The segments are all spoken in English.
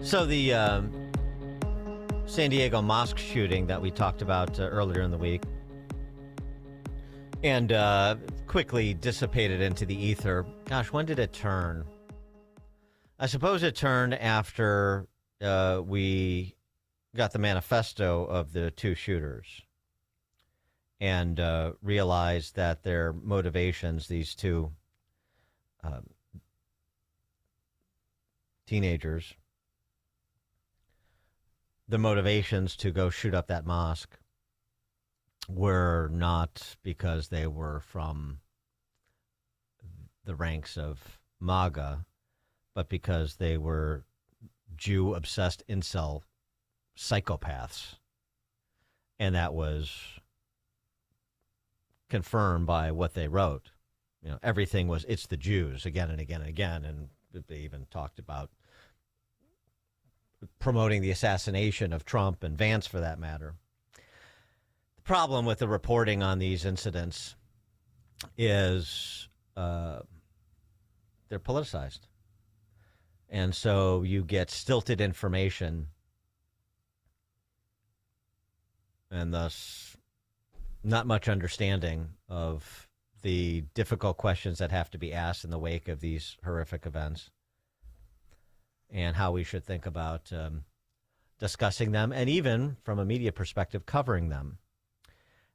So the San Diego mosque shooting that we talked about earlier in the week and quickly dissipated into the ether. Gosh, when did it turn? I suppose it turned after we got the manifesto of the two shooters and realized that their motivations, these two teenagers, the motivations to go shoot up that mosque were not because they were from the ranks of MAGA, but because they were Jew-obsessed incel psychopaths. And that was confirmed by what they wrote. You know, everything was, it's the Jews, again and again and again. And they even talked about promoting the assassination of Trump and Vance, for that matter. The problem with the reporting on these incidents is they're politicized. And so you get stilted information and thus not much understanding of the difficult questions that have to be asked in the wake of these horrific events and how we should think about discussing them and even, from a media perspective, covering them.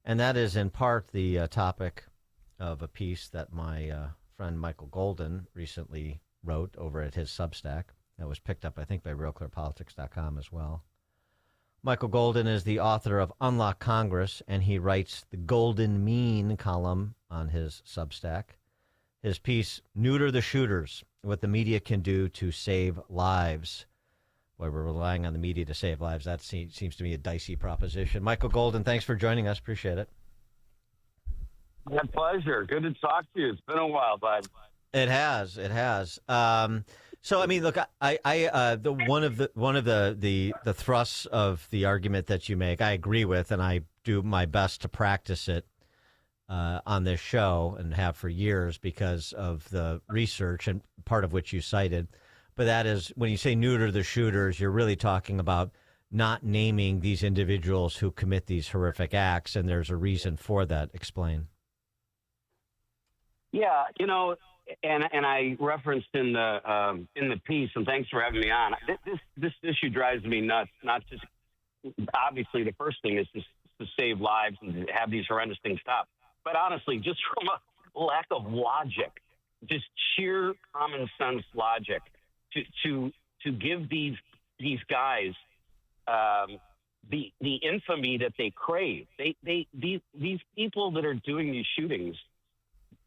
And that is in part the topic of a piece that my friend Michael Golden recently wrote over at his Substack that was picked up, I think, by RealClearPolitics.com as well. Michael Golden is the author of Unlock Congress, and he writes the Golden Mean column on his Substack. His piece, Neuter the Shooters, What the Media Can Do to Save Lives. Boy, we're relying on the media to save lives. That seems to me a dicey proposition. Michael Golden, thanks for joining us. Appreciate it. My pleasure. Good to talk to you. It's been a while, bud. It has. So, I mean, look, one of the thrusts of the argument that you make, I agree with, and I do my best to practice it on this show and have for years because of the research and part of which you cited. But that is, when you say neuter the shooters, you're really talking about not naming these individuals who commit these horrific acts, and there's a reason for that. Explain. Yeah, and I referenced in the piece, and thanks for having me on. This issue drives me nuts. Not just, obviously, the first thing is to save lives and to have these horrendous things stop, but honestly, just from a lack of logic, just sheer common sense logic, to give these guys the infamy that they crave. These people that are doing these shootings,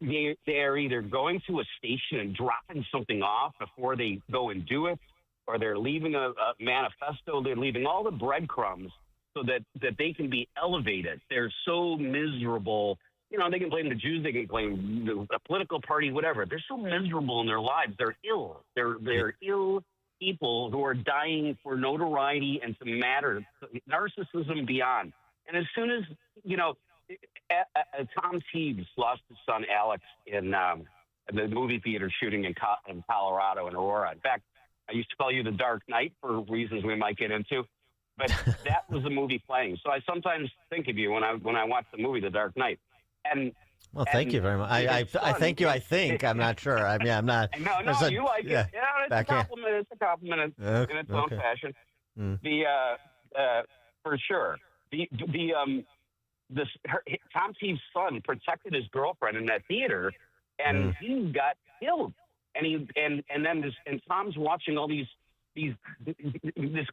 they are either going to a station and dropping something off before they go and do it, or they're leaving a manifesto. They're leaving all the breadcrumbs so that they can be elevated. They're so miserable. They can blame the Jews. They can blame the political party, whatever. They're so miserable in their lives. They're ill. They're ill people who are dying for notoriety and to matter, narcissism beyond. And as soon as, Tom Teagues lost his son Alex in the movie theater shooting in Colorado, in Aurora. In fact, I used to call you the Dark Knight for reasons we might get into, but that was the movie playing. So I sometimes think of you when I watch the movie The Dark Knight. Well, thank you very much. I thank you. I think I'm not sure. I'm not. No, you like it. Yeah, it's a compliment. It's a compliment in its own fashion. For sure. Tom Teagues' son protected his girlfriend in that theater, and he got killed. And Tom's watching all this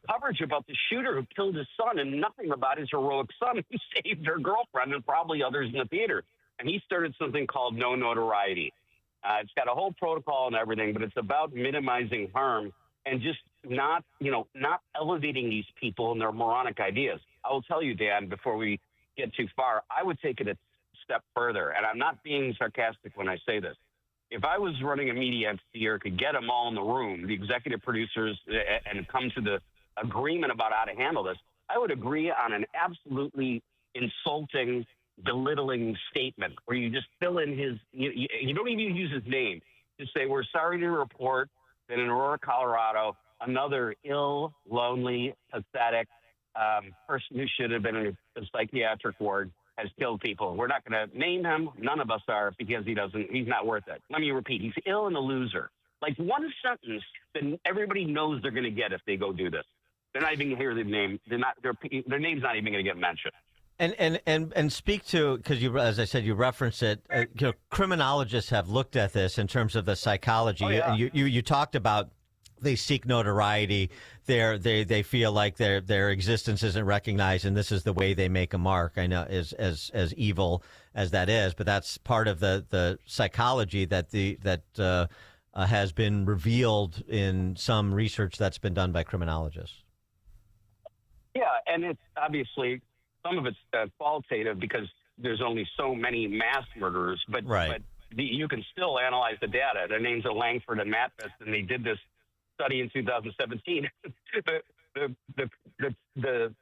coverage about the shooter who killed his son, and nothing about his heroic son who saved her girlfriend and probably others in the theater. And he started something called No Notoriety. It's got a whole protocol and everything, but it's about minimizing harm and just not elevating these people and their moronic ideas. I will tell you, Dan, before we get too far, I would take it a step further. And I'm not being sarcastic when I say this. If I was running a media entity or could get them all in the room, the executive producers, and come to the agreement about how to handle this, I would agree on an absolutely insulting, belittling statement where you just fill in you don't even use his name. Just say, we're sorry to report that in Aurora, Colorado, another ill, lonely, pathetic person who should have been in a psychiatric ward has killed people. We're not going to name him. None of us are, because he's not worth it. Let me repeat. He's ill and a loser. Like one sentence, then everybody knows they're going to get if they go do this. They're not even going to hear the name. Their name's not even going to get mentioned. And speak to, because you, as I said, you referenced it. Criminologists have looked at this in terms of the psychology. Oh, yeah. You talked about they seek notoriety. They feel like their existence isn't recognized, and this is the way they make a mark. I know as evil as that is, but that's part of the psychology that has been revealed in some research that's been done by criminologists. Yeah, and it's obviously some of it's qualitative because there's only so many mass murderers, but right. You can still analyze the data. Their names are Langford and Matvis, and they did this study in 2017. the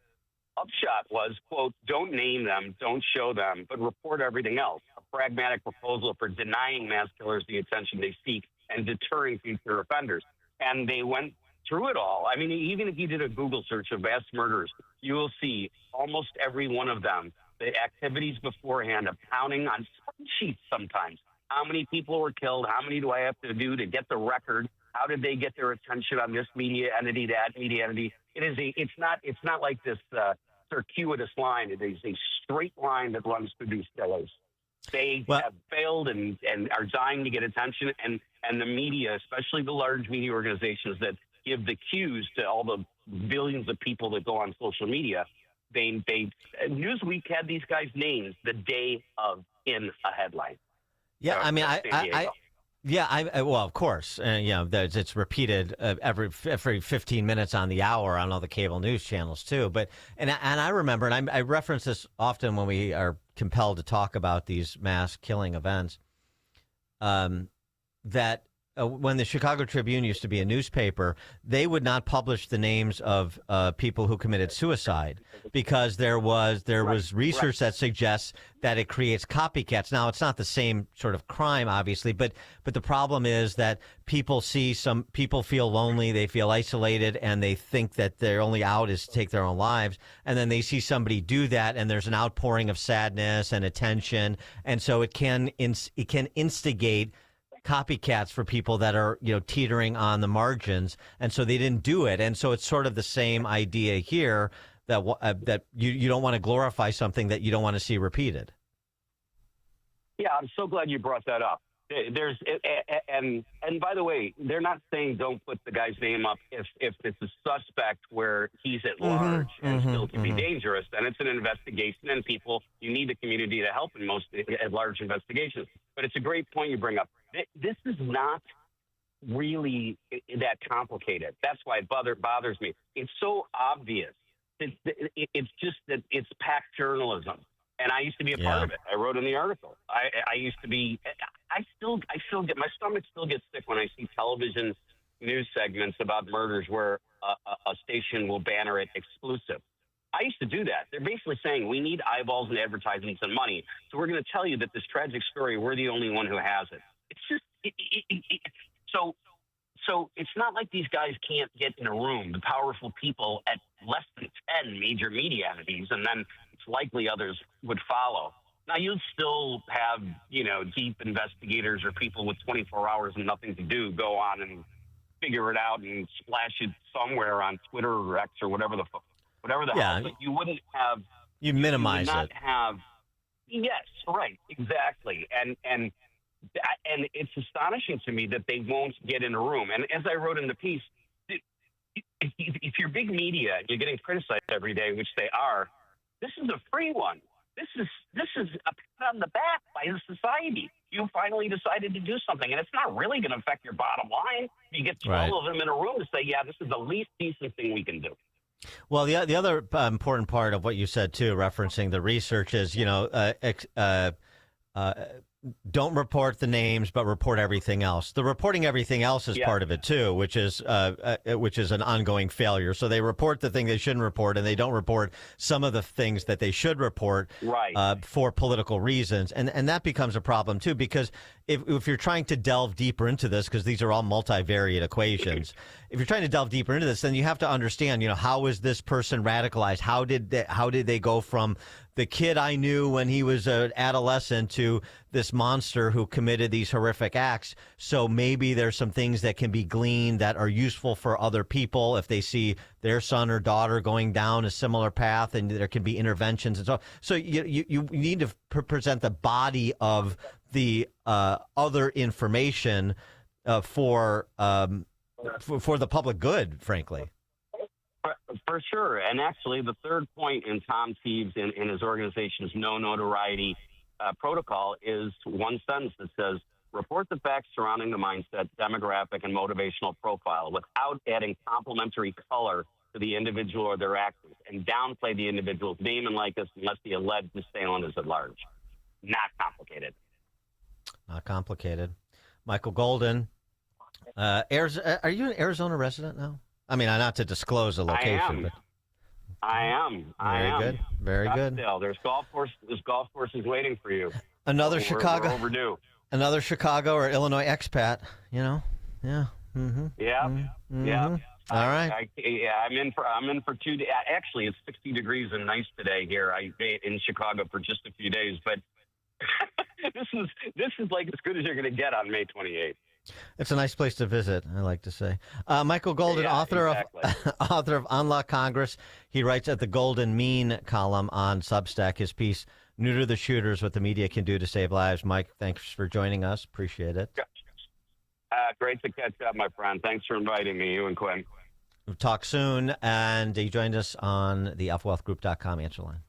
upshot was, quote, don't name them, don't show them, but report everything else. A pragmatic proposal for denying mass killers the attention they seek and deterring future offenders. And they went through it all. I mean, even if you did a Google search of mass murders, you will see almost every one of them, the activities beforehand of counting on spreadsheets sometimes. How many people were killed? How many do I have to do to get the record? How did they get their attention on this media entity, that media entity? It's not like this circuitous line. It is a straight line that runs through these killers. They have failed and are dying to get attention, and the media, especially the large media organizations that give the cues to all the billions of people that go on social media. Newsweek had these guys' names the day of in a headline. Yeah, I mean, well, of course, it's repeated every 15 minutes on the hour on all the cable news channels too. But and I remember, and I reference this often when we are compelled to talk about these mass killing events, that when the Chicago Tribune used to be a newspaper, they would not publish the names of people who committed suicide because there was research that suggests that it creates copycats. Now, it's not the same sort of crime, obviously, but the problem is that people feel lonely, they feel isolated, and they think that their only out is to take their own lives. And then they see somebody do that, and there's an outpouring of sadness and attention, and so it can instigate copycats for people that are, teetering on the margins, and so they didn't do it. And so it's sort of the same idea here that you don't want to glorify something that you don't want to see repeated. Yeah, I'm so glad you brought that up. And by the way, they're not saying don't put the guy's name up if it's a suspect where he's at large and still can be dangerous. Then it's an investigation, and you need the community to help in most at large investigations. But it's a great point you bring up. This is not really that complicated. That's why it bothers me. It's so obvious. It's just that it's packed journalism. And I used to be a part of it. I wrote in the article. I used to be. I still get, my stomach still gets sick when I see television news segments about murders where a station will banner it exclusive. I used to do that. They're basically saying we need eyeballs and advertisements and money, so we're going to tell you that this tragic story, we're the only one who has it. It's just so it's not like these guys can't get in a room, the powerful people at less than 10 major media entities, and then it's likely others would follow. Now, you'd still have, deep investigators or people with 24 hours and nothing to do go on and figure it out and splash it somewhere on Twitter or X or whatever the hell. But you wouldn't have. You minimize you would not it. Have. Yes, right, exactly, and it's astonishing to me that they won't get in a room. And as I wrote in the piece, if you're big media and you're getting criticized every day, which they are, this is a free one. This is a pat on the back by the society. You finally decided to do something, and it's not really going to affect your bottom line. You get 12 of them in a room to say, yeah, this is the least decent thing we can do. Well, the other important part of what you said, too, referencing the research is, don't report the names, but report everything else. The reporting everything else is part of it too, which is an ongoing failure. So they report the thing they shouldn't report, and they don't report some of the things that they should report, for political reasons, and that becomes a problem too, because if you're trying to delve deeper into this, because these are all multivariate equations, if you're trying to delve deeper into this, then you have to understand, how is this person radicalized? How did they go from the kid I knew when he was an adolescent to this monster who committed these horrific acts? So maybe there's some things that can be gleaned that are useful for other people if they see their son or daughter going down a similar path, and there can be interventions and so on. So you need to present the body of the other information for the public good, frankly. For sure. And actually, the third point in Tom Teague's in his organization's no notoriety protocol is one sentence that says, report the facts surrounding the mindset, demographic, and motivational profile without adding complementary color to the individual or their actions, and downplay the individual's name and likeness unless the alleged assailant is at large. Not complicated. Not complicated. Michael Golden, are you an Arizona resident now? I mean, not to disclose a location, I am. Very good. There's golf courses waiting for you. Another Chicago. We're overdue. Another Chicago or Illinois expat. Yeah. Mm-hmm. Yeah. Mm-hmm. Yeah. All right. I'm in for 2 days. Actually, it's 60 degrees and nice today here. I in Chicago for just a few days, but this is like as good as you're going to get on May 28th. It's a nice place to visit, I like to say. Michael Golden, author of Unlock Congress. He writes at the Golden Mean column on Substack. His piece, Neuter the Shooters, What the Media Can Do to Save Lives. Mike, thanks for joining us. Appreciate it. Great to catch up, my friend. Thanks for inviting me, you and Quinn. We'll talk soon. And he joined us on the alphawealthgroup.com answer line.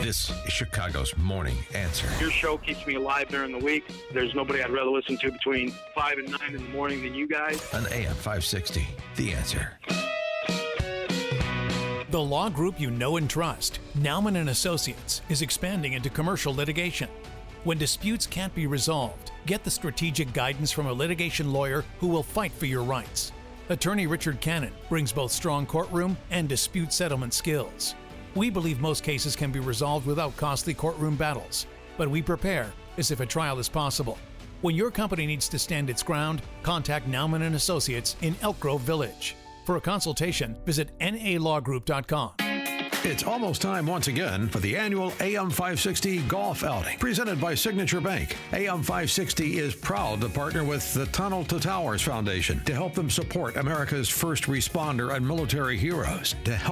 This is Chicago's Morning Answer. Your show keeps me alive during the week. There's nobody I'd rather listen to between 5 and 9 in the morning than you guys. On AM 560, The Answer. The law group you know and trust, Nauman and Associates, is expanding into commercial litigation. When disputes can't be resolved, get the strategic guidance from a litigation lawyer who will fight for your rights. Attorney Richard Cannon brings both strong courtroom and dispute settlement skills. We believe most cases can be resolved without costly courtroom battles, but we prepare as if a trial is possible. When your company needs to stand its ground, contact Nauman and Associates in Elk Grove Village. For a consultation, visit nalawgroup.com. It's almost time once again for the annual AM 560 Golf Outing, presented by Signature Bank. AM 560 is proud to partner with the Tunnel to Towers Foundation to help them support America's first responder and military heroes. To help